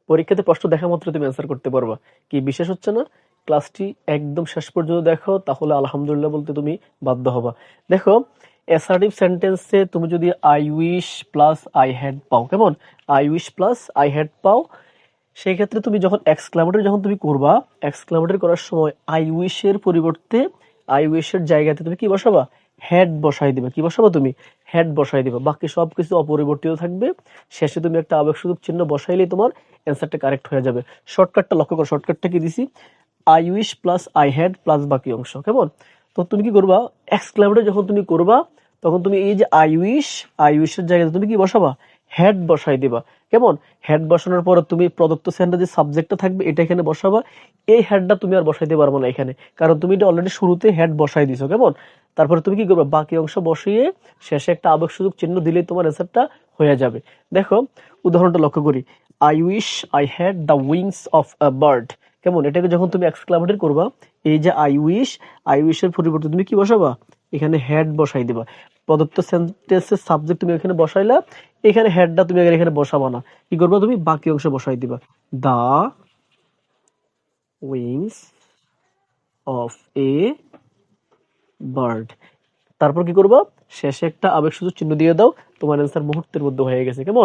পরীক্ষাতে প্রশ্ন দেখা মাত্র তুমি অ্যান্সার করতে পারবা। কি বিশ্বাস হচ্ছে না? ক্লাসটি একদম শেষ পর্যন্ত দেখো, তাহলে আলহামদুলিল্লাহ বলতে তুমি বাধ্য হবা। দেখো, অ্যাসার্টিভ সেন্টেন্সে তুমি যদি I wish plus I had পাও, কেমন? I wish plus I had পাও, সেই ক্ষেত্রে তুমি যখন এক্সক্লামেটর যখন তুমি করবা, এক্সক্লামেটর করার সময় আই উইশের পরিবর্তে আই উইশের জায়গাতে তুমি কি বসাবা? হ্যাড বসাই দিবা। কি বসাবা তুমি? হ্যাড বসাই দিবা। বাকি সবকিছু অপরিবর্তিত থাকবে। শেষে তুমি একটা আবেগসূচক চিহ্ন বসাইলেই তোমার অ্যান্সারটা কারেক্ট হয়ে যাবে। শর্টকাটটা লক্ষ্য করো, শর্টকাটটা কি দিছি? I wish plus I had plus বাকি অংশ, কেমন? তো তুমি কি করবা? এক্সক্লামেটর যখন তুমি করবা, তখন তুমি এই যে আই উইশের জায়গাতে তুমি কি বসাবা? হ্যাড বসাই দিবা। কেমন? হেড বসানোর পর তুমি প্রদত্ত সেন্টেন্সে যে সাবজেক্টটা থাকবে এটা এখানে বসাবা। এই হেডটা তুমি আর বসাইতে পারবো না এখানে, কারণ তুমি এটা অলরেডি শুরুতে হেড বসাই দিছো, কেমন? তারপরে তুমি কি করবে? বাকি অংশ বসিয়ে শেষে একটা আবেগসূচক চিহ্ন দিলেই তোমার অ্যান্সারটা হয়ে যাবে। দেখো, উদাহরণটা লক্ষ্য করি। I wish I had the wings of a bird. কেমন? এটাকে যখন তুমি এক্সক্লামেটর করবা, এই যে আই উইশের পরিবর্তে তুমি কি বসাবা? এখানে হেড বসাই দিবা। প্রদত্ত সেন্টেন্সের সাবজেক্ট তুমি এখানে বসাইলা, এখানে হেডটা তুমি আগে এখানে বসাবা না। কি করবা? তুমি বাকি অংশ বসাই দিবা। দা উইংস অফ এ বার্ড। তারপর কি করবা? শেষে একটা আবেগসূচক চিহ্ন দিয়ে দাও, তোমার অ্যান্সার মুহূর্তের মধ্যে হয়ে গেছে, কেমন?